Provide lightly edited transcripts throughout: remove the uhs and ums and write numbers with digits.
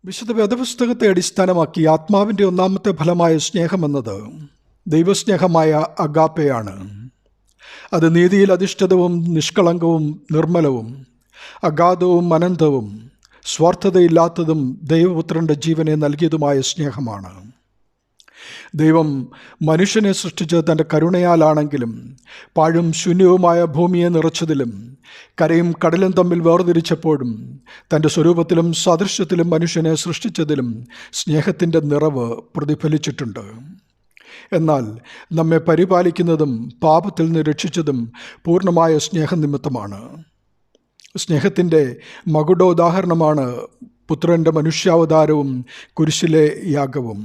വിശുദ്ധ വേദപുസ്തകത്തെ അടിസ്ഥാനമാക്കി ആത്മാവിൻ്റെ ഒന്നാമത്തെ ഫലമായ സ്നേഹമെന്നത് ദൈവസ്നേഹമായ അഗാപ്പയാണ്. അത് നീതിയിൽ അധിഷ്ഠിതവും നിഷ്കളങ്കവും നിർമ്മലവും അഗാധവും അനന്തവും സ്വാർത്ഥതയില്ലാത്തതും ദൈവപുത്രൻ്റെ ജീവനെ നൽകിയതുമായ സ്നേഹമാണ്. ദൈവം മനുഷ്യനെ സൃഷ്ടിച്ചത് തൻ്റെ കരുണയാലാണെങ്കിലും പാഴും ശൂന്യവുമായ ഭൂമിയെ നിറച്ചതിലും കരയും കടലും തമ്മിൽ വേർതിരിച്ചപ്പോഴും തൻ്റെ സ്വരൂപത്തിലും സാദൃശ്യത്തിലും മനുഷ്യനെ സൃഷ്ടിച്ചതിലും സ്നേഹത്തിൻ്റെ നിറവ് പ്രതിഫലിച്ചിട്ടുണ്ട്. എന്നാൽ നമ്മെ പരിപാലിക്കുന്നതും പാപത്തിൽ നിന്ന് രക്ഷിച്ചതും പൂർണ്ണമായ സ്നേഹനിമിത്തമാണ്. സ്നേഹത്തിൻ്റെ മകുടോദാഹരണമാണ് പുത്രൻ്റെ മനുഷ്യാവതാരവും കുരിശിലെ യാഗവും.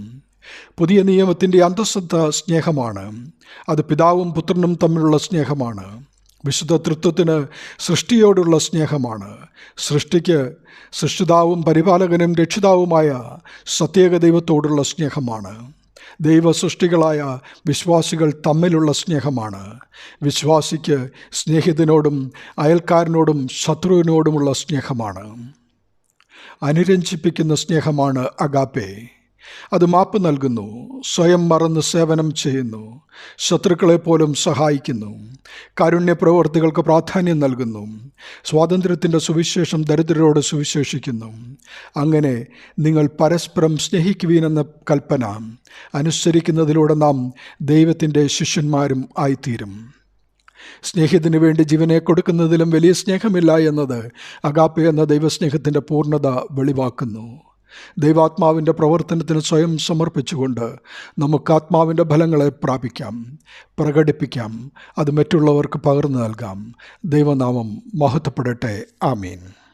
പുതിയ നിയമത്തിൻ്റെ അന്തസ്സത്ത സ്നേഹമാണ്. അത് പിതാവും പുത്രനും തമ്മിലുള്ള സ്നേഹമാണ്. വിശുദ്ധ തൃത്വത്തിന് സൃഷ്ടിയോടുള്ള സ്നേഹമാണ്. സൃഷ്ടിക്ക് സൃഷ്ടിതാവും പരിപാലകനും രക്ഷിതാവുമായ സത്യേക ദൈവത്തോടുള്ള സ്നേഹമാണ്. ദൈവ സൃഷ്ടികളായ വിശ്വാസികൾ തമ്മിലുള്ള സ്നേഹമാണ്. വിശ്വാസിക്ക് സ്നേഹിതനോടും അയൽക്കാരനോടും ശത്രുവിനോടുമുള്ള സ്നേഹമാണ്. അനുരഞ്ജിപ്പിക്കുന്ന സ്നേഹമാണ് അഗാപ്പെ. അത് മാപ്പ് നൽകുന്നു, സ്വയം മറന്ന് സേവനം ചെയ്യുന്നു, ശത്രുക്കളെപ്പോലും സഹായിക്കുന്നു, കാരുണ്യ പ്രവൃത്തികൾക്ക് പ്രാധാന്യം നൽകുന്നു, സ്വാതന്ത്ര്യത്തിൻ്റെ സുവിശേഷം ദരിദ്രരോട് സുവിശേഷിക്കുന്നു. അങ്ങനെ നിങ്ങൾ പരസ്പരം സ്നേഹിക്കുവീനെന്ന കൽപ്പന അനുസരിക്കുന്നതിലൂടെ നാം ദൈവത്തിൻ്റെ ശിഷ്യന്മാരും ആയിത്തീരും. സ്നേഹത്തിന് വേണ്ടി ജീവനെ കൊടുക്കുന്നതിലും വലിയ സ്നേഹമില്ല എന്നത് അഗാപ്പെ എന്ന ദൈവസ്നേഹത്തിൻ്റെ പൂർണ്ണത വെളിവാക്കുന്നു. ദൈവാത്മാവിൻ്റെ പ്രവർത്തനത്തിന് സ്വയം സമർപ്പിച്ചുകൊണ്ട് നമുക്ക് ആത്മാവിൻ്റെ ഫലങ്ങളെ പ്രാപിക്കാം, പ്രകടിപ്പിക്കാം, അത് മറ്റുള്ളവർക്ക് പകർന്നു നൽകാം. ദൈവനാമം മഹത്വപ്പെടട്ടെ. ആമീൻ.